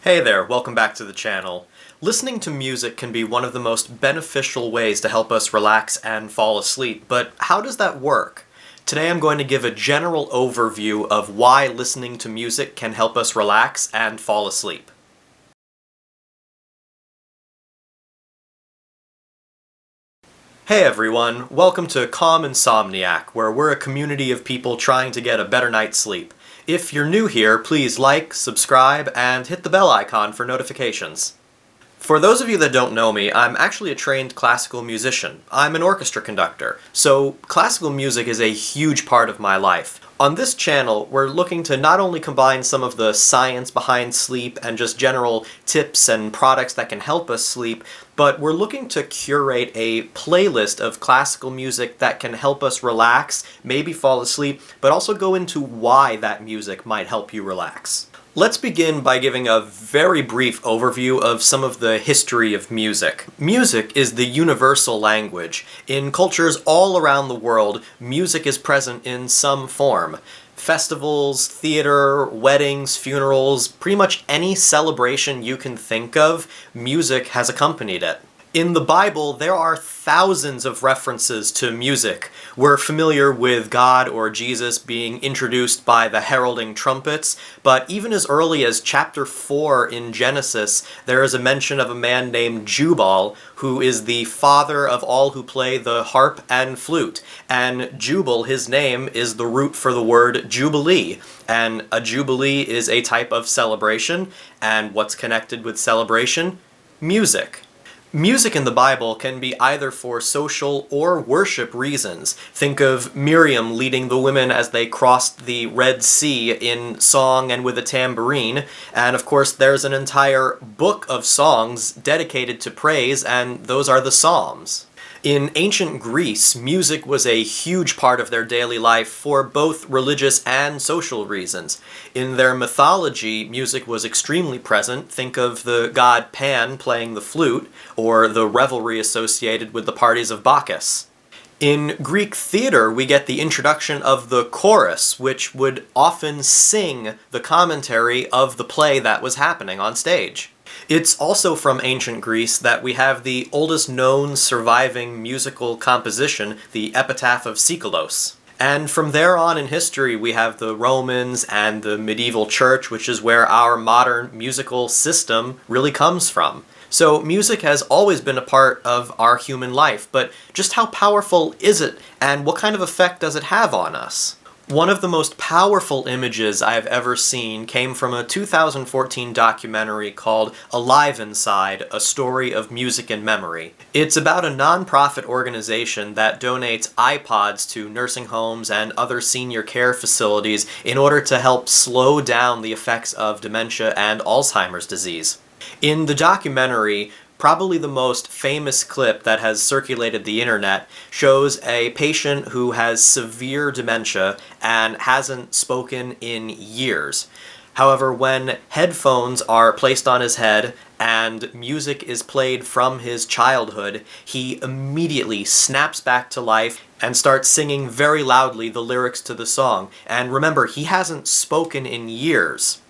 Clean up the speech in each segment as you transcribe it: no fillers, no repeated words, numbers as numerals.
Hey there, welcome back to the channel. Listening to music can be one of the most beneficial ways to help us relax and fall asleep, but how does that work? Today I'm going to give a general overview of why listening to music can help us relax and fall asleep. Hey everyone, welcome to Calm Insomniac, where we're a community of people trying to get a better night's sleep. If you're new here, please like, subscribe, and hit the bell icon for notifications. For those of you that don't know me, I'm actually a trained classical musician. I'm an orchestra conductor, so classical music is a huge part of my life. On this channel, we're looking to not only combine some of the science behind sleep and just general tips and products that can help us sleep, but we're looking to curate a playlist of classical music that can help us relax, maybe fall asleep, but also go into why that music might help you relax. Let's begin by giving a very brief overview of some of the history of music. Music is the universal language. In cultures all around the world, music is present in some form. Festivals, theater, weddings, funerals, pretty much any celebration you can think of, music has accompanied it. In the Bible, there are thousands of references to music. We're familiar with God or Jesus being introduced by the heralding trumpets, but even as early as chapter 4 in Genesis, there is a mention of a man named Jubal, who is the father of all who play the harp and flute. And Jubal, his name, is the root for the word jubilee. And a jubilee is a type of celebration, and what's connected with celebration? Music. Music in the Bible can be either for social or worship reasons. Think of Miriam leading the women as they crossed the Red Sea in song and with a tambourine, and of course there's an entire book of songs dedicated to praise, and those are the Psalms. In ancient Greece, music was a huge part of their daily life for both religious and social reasons. In their mythology, music was extremely present. Think of the god Pan playing the flute, or the revelry associated with the parties of Bacchus. In Greek theater, we get the introduction of the chorus, which would often sing the commentary of the play that was happening on stage. It's also from ancient Greece that we have the oldest known surviving musical composition, the Epitaph of Sikolos. And from there on in history, we have the Romans and the medieval church, which is where our modern musical system really comes from. So music has always been a part of our human life, but just how powerful is it, and what kind of effect does it have on us? One of the most powerful images I have ever seen came from a 2014 documentary called Alive Inside, A Story of Music and Memory. It's about a non-profit organization that donates iPods to nursing homes and other senior care facilities in order to help slow down the effects of dementia and Alzheimer's disease. In the documentary, probably the most famous clip that has circulated the internet shows a patient who has severe dementia and hasn't spoken in years. However, when headphones are placed on his head and music is played from his childhood, he immediately snaps back to life and starts singing very loudly the lyrics to the song. And remember, he hasn't spoken in years.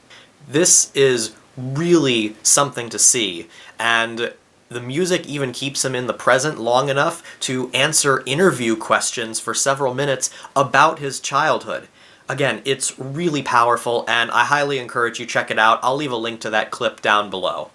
This is really something to see, and the music even keeps him in the present long enough to answer interview questions for several minutes about his childhood. Again, it's really powerful, and I highly encourage you check it out. I'll leave a link to that clip down below.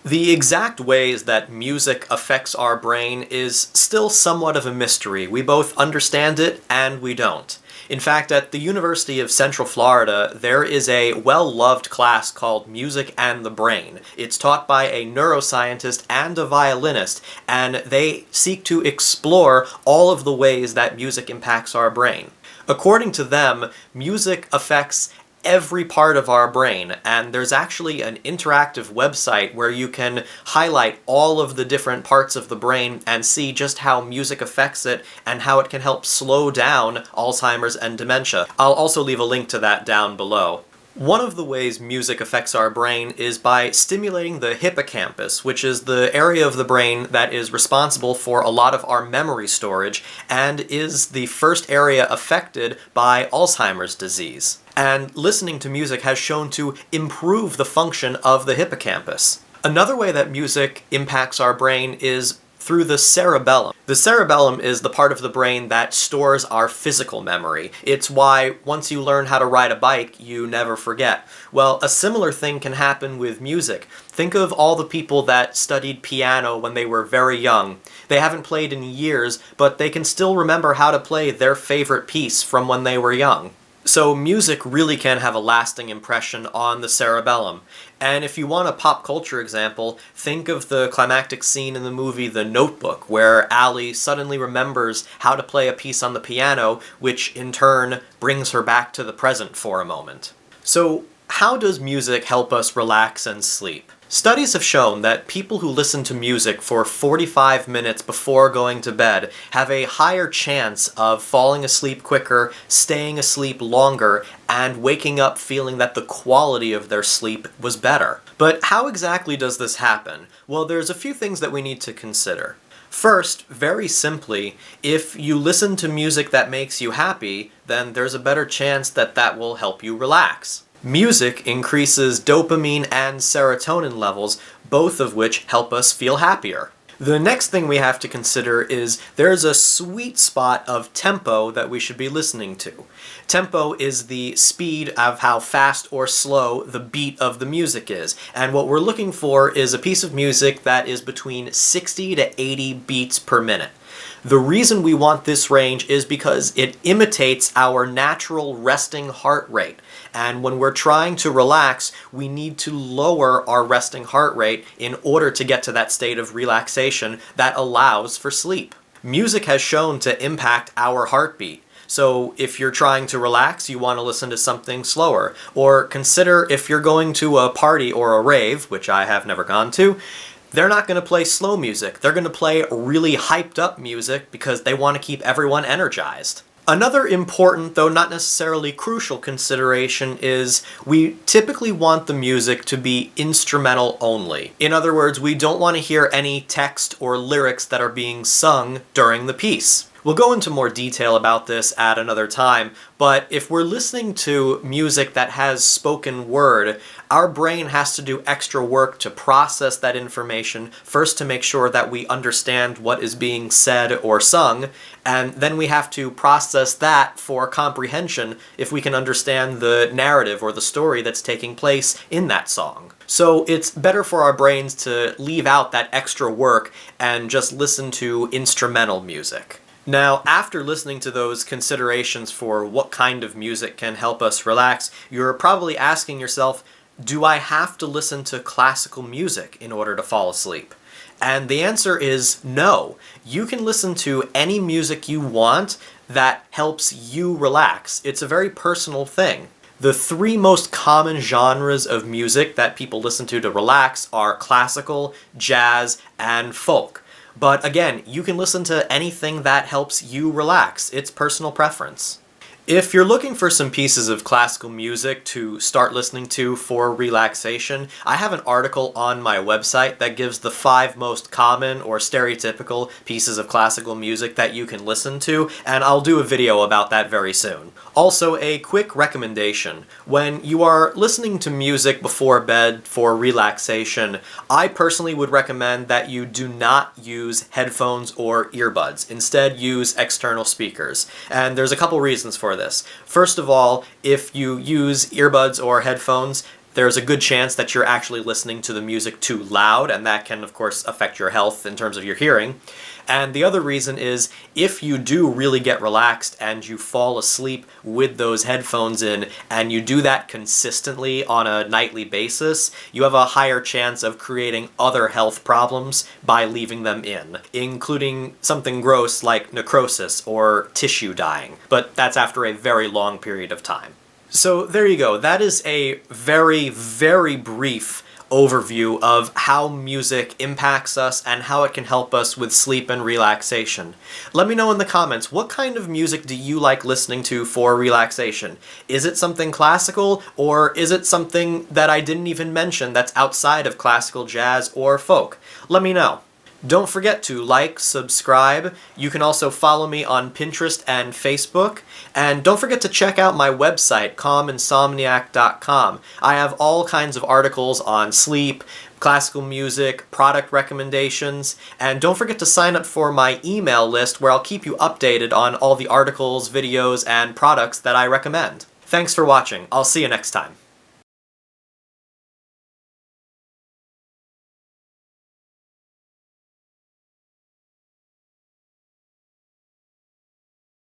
The exact ways that music affects our brain is still somewhat of a mystery. We both understand it and we don't. In fact, at the University of Central Florida, there is a well-loved class called Music and the Brain. It's taught by a neuroscientist and a violinist, and they seek to explore all of the ways that music impacts our brain. According to them, music affects every part of our brain, and there's actually an interactive website where you can highlight all of the different parts of the brain and see just how music affects it and how it can help slow down Alzheimer's and dementia. I'll also leave a link to that down below. One of the ways music affects our brain is by stimulating the hippocampus, which is the area of the brain that is responsible for a lot of our memory storage and is the first area affected by Alzheimer's disease. And listening to music has shown to improve the function of the hippocampus. Another way that music impacts our brain is through the cerebellum. The cerebellum is the part of the brain that stores our physical memory. It's why once you learn how to ride a bike, you never forget. Well, a similar thing can happen with music. Think of all the people that studied piano when they were very young. They haven't played in years, but they can still remember how to play their favorite piece from when they were young. So music really can have a lasting impression on the cerebellum. And if you want a pop culture example, think of the climactic scene in the movie The Notebook, where Allie suddenly remembers how to play a piece on the piano, which in turn brings her back to the present for a moment. So, how does music help us relax and sleep? Studies have shown that people who listen to music for 45 minutes before going to bed have a higher chance of falling asleep quicker, staying asleep longer, and waking up feeling that the quality of their sleep was better. But how exactly does this happen? Well, there's a few things that we need to consider. First, very simply, if you listen to music that makes you happy, then there's a better chance that that will help you relax. Music increases dopamine and serotonin levels, both of which help us feel happier. The next thing we have to consider is there's a sweet spot of tempo that we should be listening to. Tempo is the speed of how fast or slow the beat of the music is, and what we're looking for is a piece of music that is between 60 to 80 beats per minute. The reason we want this range is because it imitates our natural resting heart rate. And when we're trying to relax, we need to lower our resting heart rate in order to get to that state of relaxation that allows for sleep. Music has shown to impact our heartbeat. So if you're trying to relax, you want to listen to something slower. Or consider if you're going to a party or a rave, which I have never gone to, they're not going to play slow music. They're going to play really hyped up music because they want to keep everyone energized. Another important, though not necessarily crucial consideration is we typically want the music to be instrumental only. In other words, we don't want to hear any text or lyrics that are being sung during the piece. We'll go into more detail about this at another time, but if we're listening to music that has spoken word, our brain has to do extra work to process that information, first to make sure that we understand what is being said or sung, and then we have to process that for comprehension if we can understand the narrative or the story that's taking place in that song. So it's better for our brains to leave out that extra work and just listen to instrumental music. Now, after listening to those considerations for what kind of music can help us relax, you're probably asking yourself, do I have to listen to classical music in order to fall asleep? And the answer is no. You can listen to any music you want that helps you relax. It's a very personal thing. The three most common genres of music that people listen to relax are classical, jazz, and folk. But again, you can listen to anything that helps you relax. It's personal preference. If you're looking for some pieces of classical music to start listening to for relaxation, I have an article on my website that gives the 5 most common or stereotypical pieces of classical music that you can listen to, and I'll do a video about that very soon. Also, a quick recommendation. When you are listening to music before bed for relaxation, I personally would recommend that you do not use headphones or earbuds. Instead, use external speakers. And there's a couple reasons for this. First of all, if you use earbuds or headphones, there's a good chance that you're actually listening to the music too loud, and that can, of course, affect your health in terms of your hearing. And the other reason is, if you do really get relaxed and you fall asleep with those headphones in, and you do that consistently on a nightly basis, you have a higher chance of creating other health problems by leaving them in, including something gross like necrosis or tissue dying. But that's after a very long period of time. So there you go. That is a very, very brief overview of how music impacts us and how it can help us with sleep and relaxation. Let me know in the comments, what kind of music do you like listening to for relaxation? Is it something classical, or is it something that I didn't even mention that's outside of classical, jazz, or folk? Let me know. Don't forget to like, subscribe. You can also follow me on Pinterest and Facebook. And don't forget to check out my website, calminsomniac.com. I have all kinds of articles on sleep, classical music, product recommendations, and don't forget to sign up for my email list where I'll keep you updated on all the articles, videos, and products that I recommend. Thanks for watching. I'll see you next time.